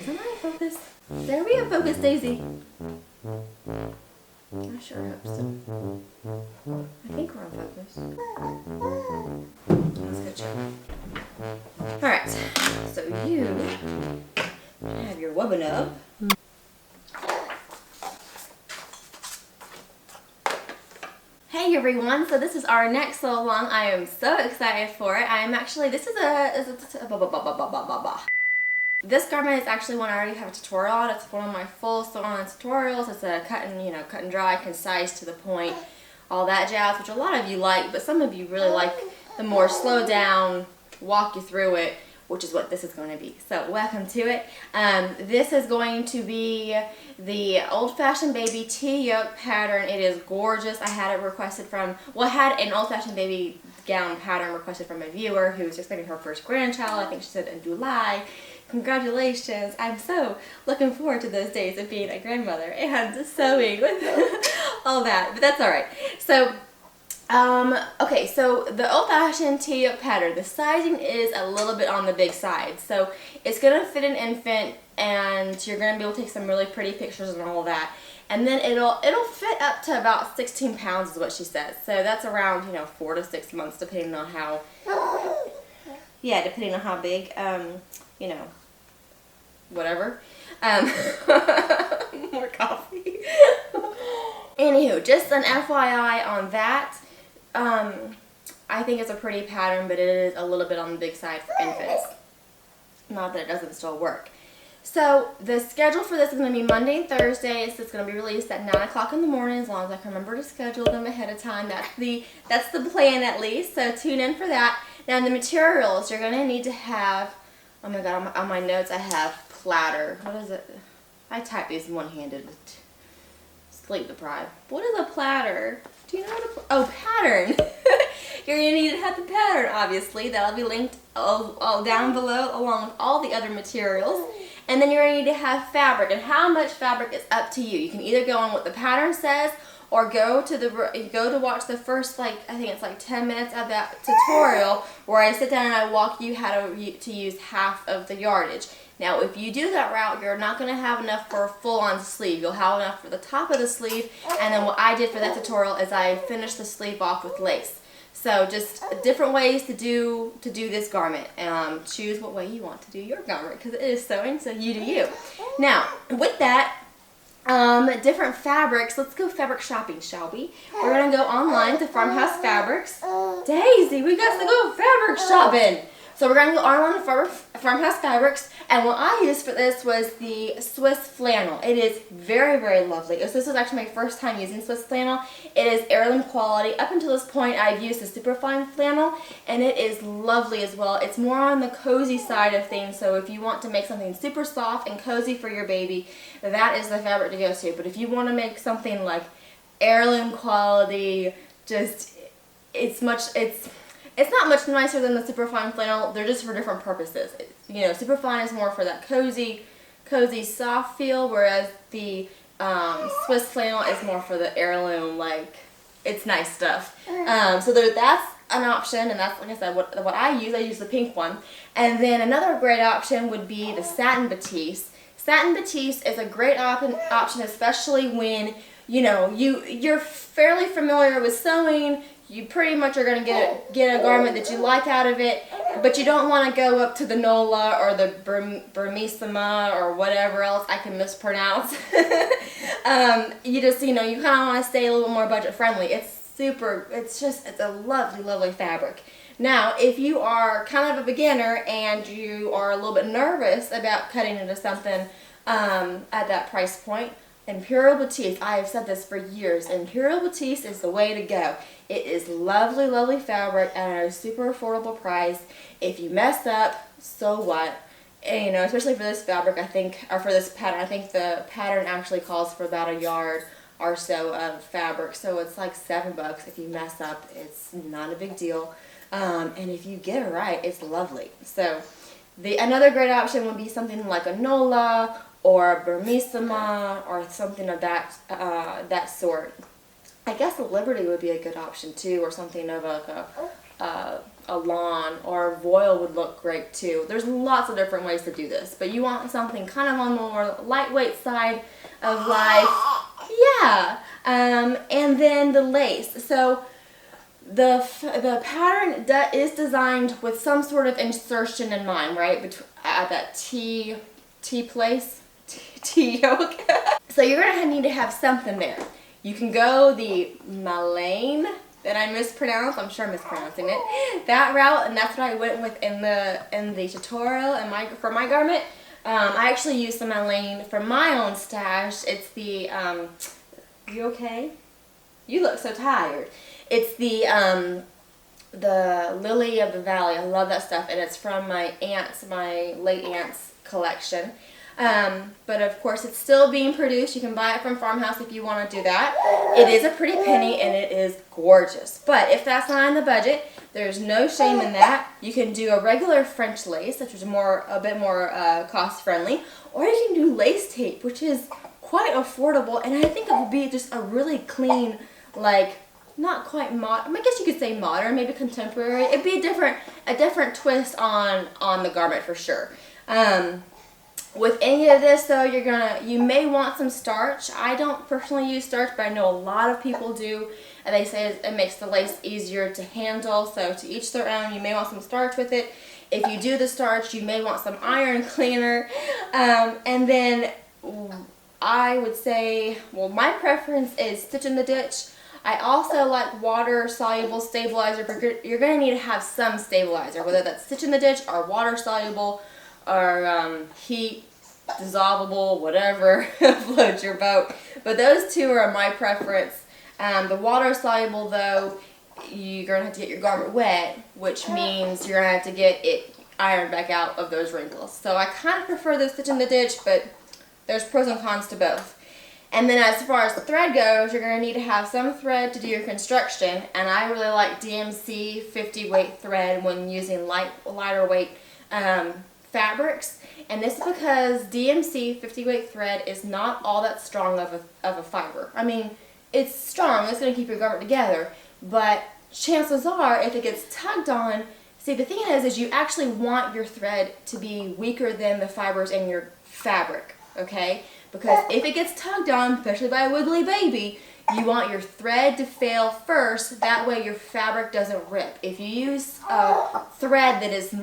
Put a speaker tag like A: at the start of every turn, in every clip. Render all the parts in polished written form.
A: Am I in focus? There we have focus, Daisy. I sure hope so. I think we're on focus. Let's go check. Alright, so you have your webinar. Hey everyone, so this is our next sew along. I am so excited for it. I am actually, this garment is actually one I already have a tutorial on. It's one of my full sew-on tutorials. It's a cut and dry, concise, to the point, all that jazz, which a lot of you like, but some of you really like the more slow down, walk you through it, which is what this is going to be. So welcome to it. This is going to be the old-fashioned baby t-yoke pattern. It is gorgeous. I had it requested from, well, I had an old-fashioned baby gown pattern requested from a viewer who was expecting her first grandchild. I think she said in July. Congratulations. I'm so looking forward to those days of being a grandmother and sewing with all that, but that's all right. So okay, so the old-fashioned t-yoke pattern, the sizing is a little bit on the big side. So it's going to fit an infant, and you're going to be able to take some really pretty pictures and all that. And then it'll fit up to about 16 pounds is what she says. So that's around, 4 to 6 months depending on how, depending on how big, whatever. More coffee. Anywho, just an FYI on that. I think it's a pretty pattern, but it is a little bit on the big side for infants. Not that it doesn't still work. So the schedule for this is going to be Monday and Thursday. So it's going to be released at 9 o'clock in the morning, as long as I can remember to schedule them ahead of time. That's the plan at least. So tune in for that. Now the materials you're going to need to have. Oh my God! On my notes I have platter. What is it? I type these one-handed. Sleep deprived. What is a platter? Do you know what pattern. You're going to need to have the pattern, obviously. That'll be linked all down below along with all the other materials. And then you're going to need to have fabric. And how much fabric is up to you. You can either go on what the pattern says or go to watch the first, I think it's 10 minutes of that tutorial where I sit down and I walk you how to use half of the yardage. Now, if you do that route, you're not going to have enough for a full-on sleeve. You'll have enough for the top of the sleeve, and then what I did for that tutorial is I finished the sleeve off with lace. So just different ways to do this garment. Choose what way you want to do your garment, because it is sewing, so you do you. Now, with that, different fabrics. Let's go fabric shopping, shall we? We're going to go online to Farmhouse Fabrics. Daisy, we got to go fabric shopping. So we're going to go online to Farmhouse Fabrics, and what I used for this was the Swiss flannel. It is very, very lovely. So this was actually my first time using Swiss flannel. It is heirloom quality. Up until this point, I've used the superfine flannel, and it is lovely as well. It's more on the cozy side of things, so if you want to make something super soft and cozy for your baby, that is the fabric to go to. But if you want to make something like heirloom quality, it's not much nicer than the superfine flannel. They're just for different purposes. Superfine is more for that cozy, soft feel, whereas the Swiss flannel is more for the heirloom, it's nice stuff. So that's an option, and that's, like I said, what I use. I use the pink one. And then another great option would be the satin batiste. Satin batiste is a great option, especially when, you're fairly familiar with sewing. You pretty much are going to get a garment that you like out of it, but you don't want to go up to the Nola or the Burmissima or whatever else I can mispronounce. You just, you kind of want to stay a little bit more budget friendly. It's a lovely, lovely fabric. Now, if you are kind of a beginner and you are a little bit nervous about cutting into something at that price point, Imperial Batiste, I have said this for years, Imperial Batiste is the way to go. It is lovely, lovely fabric at a super affordable price. If you mess up, so what? And, especially for this fabric, or for this pattern, I think the pattern actually calls for about a yard or so of fabric. So it's like $7. If you mess up, it's not a big deal. And if you get it right, it's lovely. So another great option would be something like a Nola or a Burmissima or something of that sort. I guess a Liberty would be a good option too, or something of a a lawn, or voile would look great too. There's lots of different ways to do this, but you want something kind of on the more lightweight side of life. Yeah. And then the lace. So the pattern is designed with some sort of insertion in mind, right? At that T place, t-yoke. So you're going to need to have something there. You can go the Malane, that I mispronounced, I'm sure I'm mispronouncing it, that route, and that's what I went with in the tutorial for my garment. I actually used the Malane for my own stash. It's the, you okay? You look so tired. It's the Lily of the Valley. I love that stuff, and it's from my late aunt's collection. But of course it's still being produced. You can buy it from Farmhouse if you want to do that. It is a pretty penny and it is gorgeous. But if that's not in the budget, there's no shame in that. You can do a regular French lace, which is a bit more cost friendly, or you can do lace tape, which is quite affordable, and I think it would be just a really clean, like, not quite modern, I guess you could say modern, maybe contemporary. It'd be a different twist on the garment for sure. With any of this though, you may want some starch. I don't personally use starch, but I know a lot of people do, and they say it makes the lace easier to handle, so to each their own. You may want some starch with it. If you do the starch, you may want some iron cleaner. And then I would say, well, my preference is stitch in the ditch. I also like water-soluble stabilizer, but you're going to need to have some stabilizer, whether that's stitch in the ditch or water-soluble or heat dissolvable, whatever floats your boat. But those two are my preference. The water-soluble, though, you're going to have to get your garment wet, which means you're going to have to get it ironed back out of those wrinkles. So I kind of prefer the stitch in the ditch, but there's pros and cons to both. And then as far as the thread goes, you're going to need to have some thread to do your construction, and I really like DMC 50 weight thread when using lighter weight fabrics. And this is because DMC 50 weight thread is not all that strong of a fiber. I mean, it's strong, it's going to keep your garment together, but chances are if it gets tugged on, see, the thing is you actually want your thread to be weaker than the fibers in your fabric, okay? Because if it gets tugged on, especially by a wiggly baby, you want your thread to fail first, that way your fabric doesn't rip. If you use a thread that is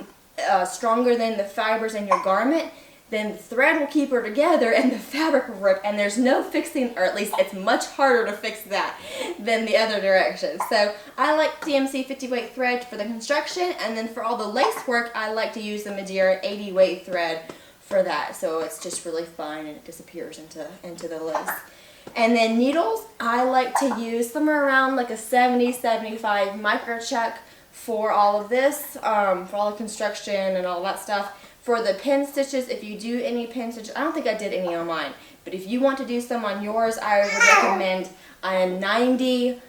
A: stronger than the fibers in your garment, then the thread will keep her together and the fabric will rip, and there's no fixing, or at least it's much harder to fix that than the other direction. So I like DMC 50 weight thread for the construction, and then for all the lace work, I like to use the Madeira 80 weight thread for that. So it's just really fun and it disappears into the lace. And then needles, I like to use somewhere around like a 70-75 microcheck for all of this, for all the construction and all that stuff. For the pin stitches, if you do any pin stitches, I don't think I did any on mine, but if you want to do some on yours, I would recommend a 90,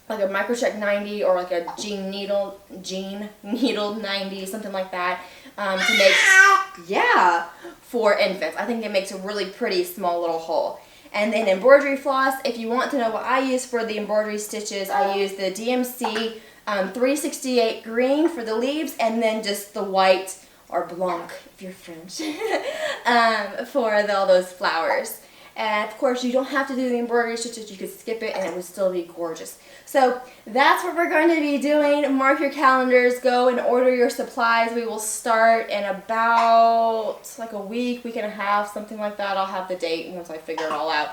A: like a microcheck 90 or like a jean needle 90, something like that, to make, yeah, for infants. I think it makes a really pretty small little hole. And then embroidery floss, if you want to know what I use for the embroidery stitches, I use the DMC 368 green for the leaves, and then just the white, or blanc if you're French, for all those flowers. And of course you don't have to do the embroidery stitches, you could skip it and it would still be gorgeous. So that's what we're going to be doing. Mark your calendars, go and order your supplies. We will start in about like a week and a half, something like that. I'll have the date once I figure it all out.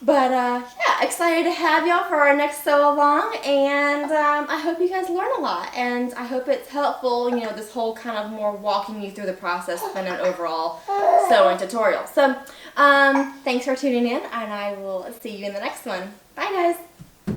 A: Yeah, excited to have y'all for our next sew along, and I hope you guys learn a lot, and I hope it's helpful, you know, this whole kind of more walking you through the process than an overall sewing tutorial. So, thanks for tuning in, and I will see you in the next one. Bye, guys!